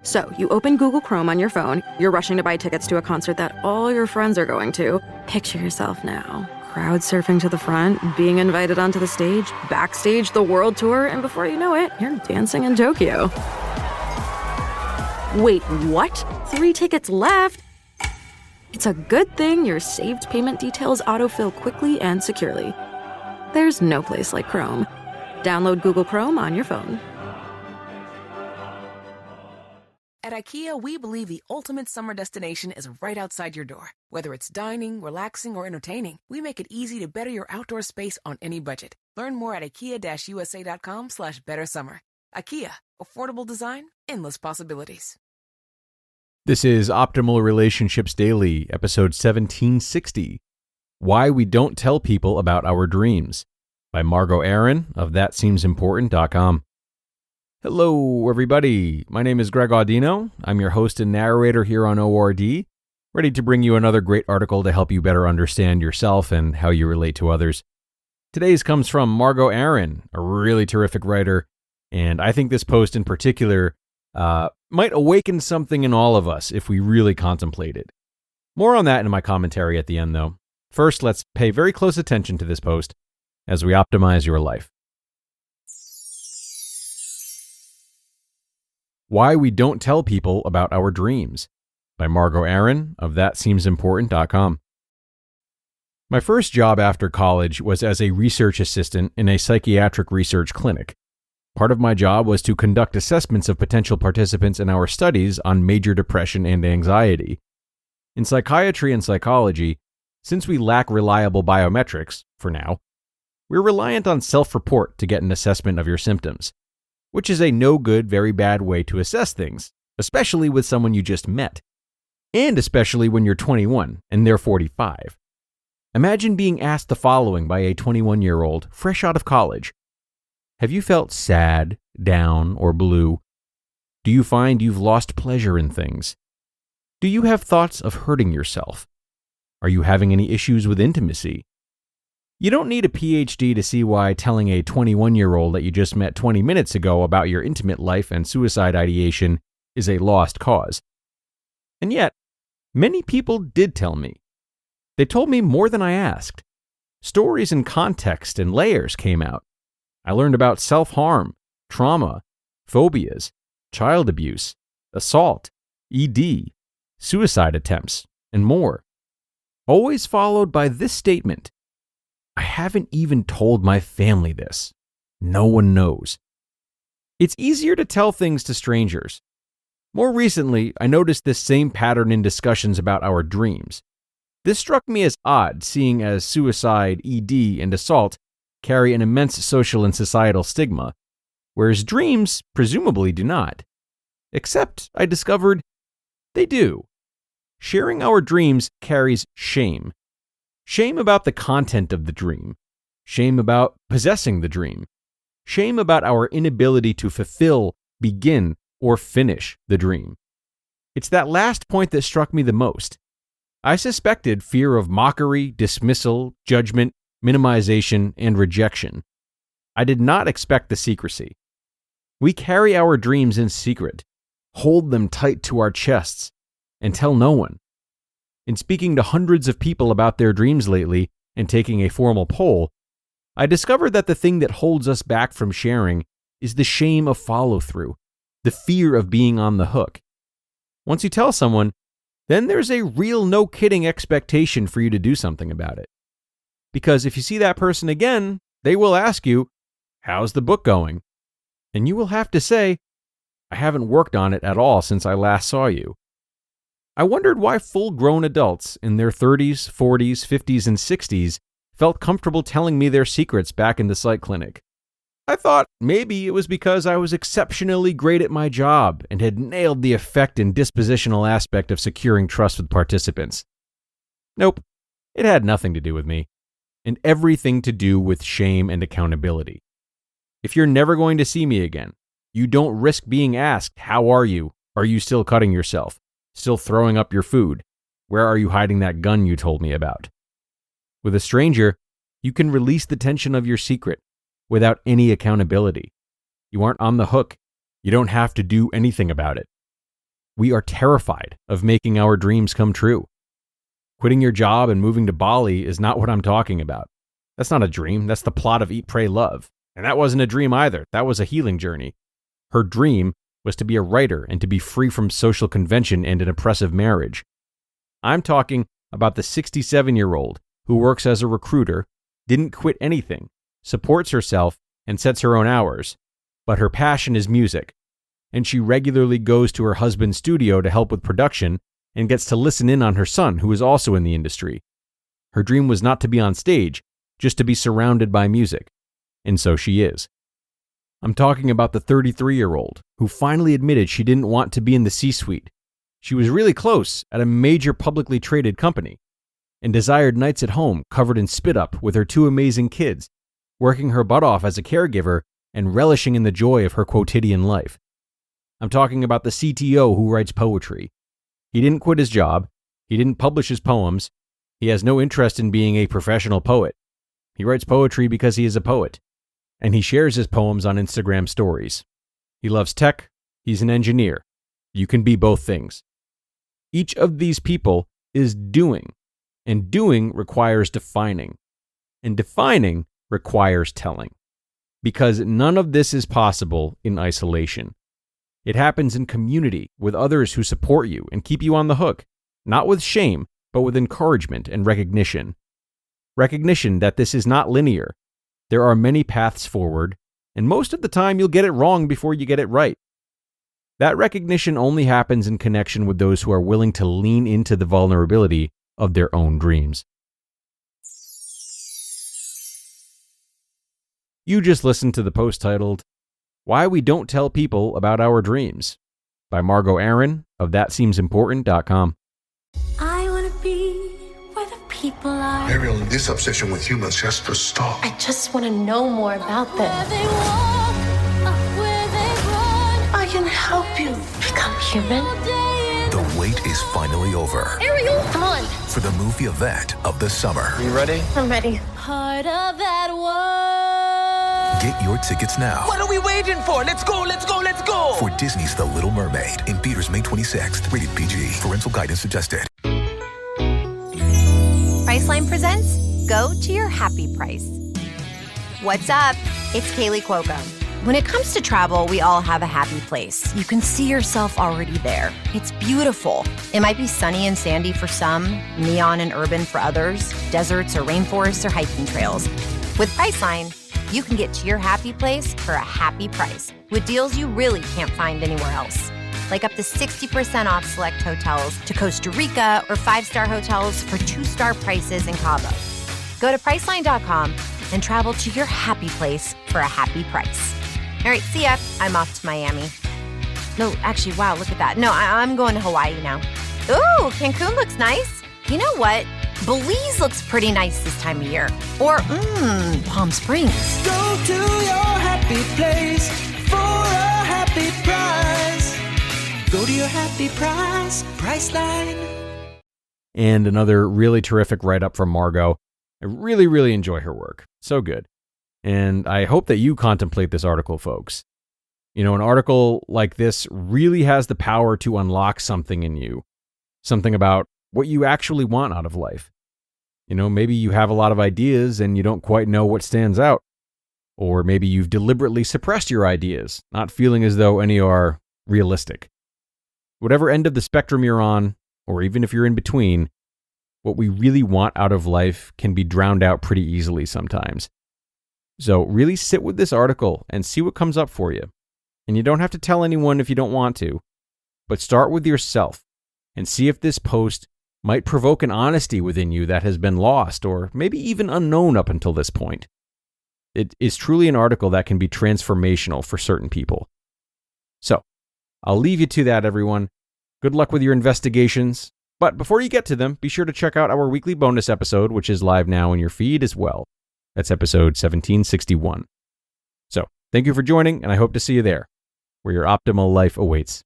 So, you open Google Chrome on your phone, you're rushing to buy tickets to a concert that all your friends are going to. Picture yourself now, crowd surfing to the front, being invited onto the stage, backstage the world tour, and before you know it, you're dancing in Tokyo. Wait, what? 3 tickets left? It's a good thing your saved payment details autofill quickly and securely. There's no place like Chrome. Download Google Chrome on your phone. At IKEA, we believe the ultimate summer destination is right outside your door. Whether it's dining, relaxing, or entertaining, we make it easy to better your outdoor space on any budget. Learn more at ikea-usa.com/bettersummer. IKEA, affordable design, endless possibilities. This is Optimal Relationships Daily, episode 1760, Why We Don't Tell People About Our Dreams, by Margo Aaron of thatseemsimportant.com. Hello, everybody. My name is Greg Audino. I'm your host and narrator here on ORD, ready to bring you another great article to help you better understand yourself and how you relate to others. Today's comes from Margo Aaron, a really terrific writer, and I think this post in particular might awaken something in all of us if we really contemplate it. More on that in my commentary at the end, though. First, let's pay very close attention to this post as we optimize your life. Why We Don't Tell People About Our Dreams, by Margo Aaron of thatseemsimportant.com. My first job after college was as a research assistant in a psychiatric research clinic. Part of my job was to conduct assessments of potential participants in our studies on major depression and anxiety. In psychiatry and psychology, since we lack reliable biometrics, for now, we're reliant on self-report to get an assessment of your symptoms, which is a no-good, very bad way to assess things, especially with someone you just met, and especially when you're 21 and they're 45. Imagine being asked the following by a 21-year-old fresh out of college. Have you felt sad, down, or blue? Do you find you've lost pleasure in things? Do you have thoughts of hurting yourself? Are you having any issues with intimacy? You don't need a PhD to see why telling a 21-year-old that you just met 20 minutes ago about your intimate life and suicide ideation is a lost cause. And yet, many people did tell me. They told me more than I asked. Stories and context and layers came out. I learned about self-harm, trauma, phobias, child abuse, assault, ED, suicide attempts, and more. Always followed by this statement: I haven't even told my family this. No one knows. It's easier to tell things to strangers. More recently, I noticed this same pattern in discussions about our dreams. This struck me as odd, seeing as suicide, ED, and assault carry an immense social and societal stigma, whereas dreams presumably do not. Except, I discovered, they do. Sharing our dreams carries shame. Shame about the content of the dream. Shame about possessing the dream. Shame about our inability to fulfill, begin, or finish the dream. It's that last point that struck me the most. I suspected fear of mockery, dismissal, judgment, minimization, and rejection. I did not expect the secrecy. We carry our dreams in secret, hold them tight to our chests, and tell no one. In speaking to hundreds of people about their dreams lately and taking a formal poll, I discovered that the thing that holds us back from sharing is the shame of follow-through, the fear of being on the hook. Once you tell someone, then there's a real no-kidding expectation for you to do something about it. Because if you see that person again, they will ask you, how's the book going? And you will have to say, I haven't worked on it at all since I last saw you. I wondered why full-grown adults in their 30s, 40s, 50s, and 60s felt comfortable telling me their secrets back in the psych clinic. I thought maybe it was because I was exceptionally great at my job and had nailed the effect and dispositional aspect of securing trust with participants. Nope, it had nothing to do with me, and everything to do with shame and accountability. If you're never going to see me again, you don't risk being asked, how are you? Are you still cutting yourself? Still throwing up your food? Where are you hiding that gun you told me about? With a stranger, you can release the tension of your secret without any accountability. You aren't on the hook. You don't have to do anything about it. we are terrified of making our dreams come true. Quitting your job and moving to Bali is not what I'm talking about. That's not a dream. That's the plot of Eat, Pray, Love. And that wasn't a dream either. That was a healing journey. Her dream was to be a writer and to be free from social convention and an oppressive marriage. I'm talking about the 67-year-old who works as a recruiter, didn't quit anything, supports herself, and sets her own hours. But her passion is music, and she regularly goes to her husband's studio to help with production and gets to listen in on her son, who is also in the industry. Her dream was not to be on stage, just to be surrounded by music. And so she is. I'm talking about the 33-year-old who finally admitted she didn't want to be in the C-suite. She was really close at a major publicly traded company and desired nights at home covered in spit up with her two amazing kids, working her butt off as a caregiver and relishing in the joy of her quotidian life. I'm talking about the CTO who writes poetry. He didn't quit his job. He didn't publish his poems. He has no interest in being a professional poet. He writes poetry because he is a poet, and he shares his poems on Instagram stories. He loves tech. He's an engineer. You can be both things. Each of these people is doing, and doing requires defining, and defining requires telling, because none of this is possible in isolation. It happens in community with others who support you and keep you on the hook, not with shame, but with encouragement and recognition. Recognition that this is not linear. There are many paths forward, and most of the time you'll get it wrong before you get it right. That recognition only happens in connection with those who are willing to lean into the vulnerability of their own dreams. You just listened to the post titled, Why We Don't Tell People About Our Dreams by Margo Aaron of thatseemsimportant.com. I want to be where the people are. Ariel, this obsession with humans has to stop. I just want to know more about them. Where they walk, where they run. I can help you become human. The wait is finally over Ariel, come on. for the movie event of the summer. You ready? I'm ready. Part of that world. Get your tickets now What are we waiting for? Let's go, let's go, let's go! for Disney's The Little Mermaid in theaters May 26th. Rated PG. Parental guidance suggested. Priceline presents Go to Your Happy Price. What's up? It's Kaylee Cuoco. When it comes to travel, we all have a happy place. You can see yourself already there. It's beautiful. It might be sunny and sandy for some, neon and urban for others, deserts or rainforests or hiking trails. With Priceline, you can get to your happy place for a happy price with deals you really can't find anywhere else. Like up to 60% off select hotels to Costa Rica or 5-star hotels for 2-star prices in Cabo. Go to Priceline.com and travel to your happy place for a happy price. All right, see ya. I'm off to Miami. No, actually, wow, look at that. No, I'm going to Hawaii now. Ooh, Cancun looks nice. You know what? Belize looks pretty nice this time of year. Or, Palm Springs. Go to your happy place for a happy price. Go to your happy price, Priceline. And another really terrific write-up from Margo. I really, really enjoy her work. So good. And I hope that you contemplate this article, folks. You know, an article like this really has the power to unlock something in you. Something about what you actually want out of life. You know, maybe you have a lot of ideas and you don't quite know what stands out. Or maybe you've deliberately suppressed your ideas, not feeling as though any are realistic. Whatever end of the spectrum you're on, or even if you're in between, what we really want out of life can be drowned out pretty easily sometimes. So really sit with this article and see what comes up for you. And you don't have to tell anyone if you don't want to, but start with yourself and see if this post might provoke an honesty within you that has been lost or maybe even unknown up until this point. It is truly an article that can be transformational for certain people. So, I'll leave you to that, everyone. Good luck with your investigations. But before you get to them, be sure to check out our weekly bonus episode, which is live now in your feed as well. That's episode 1761. So, thank you for joining, and I hope to see you there, where your optimal life awaits.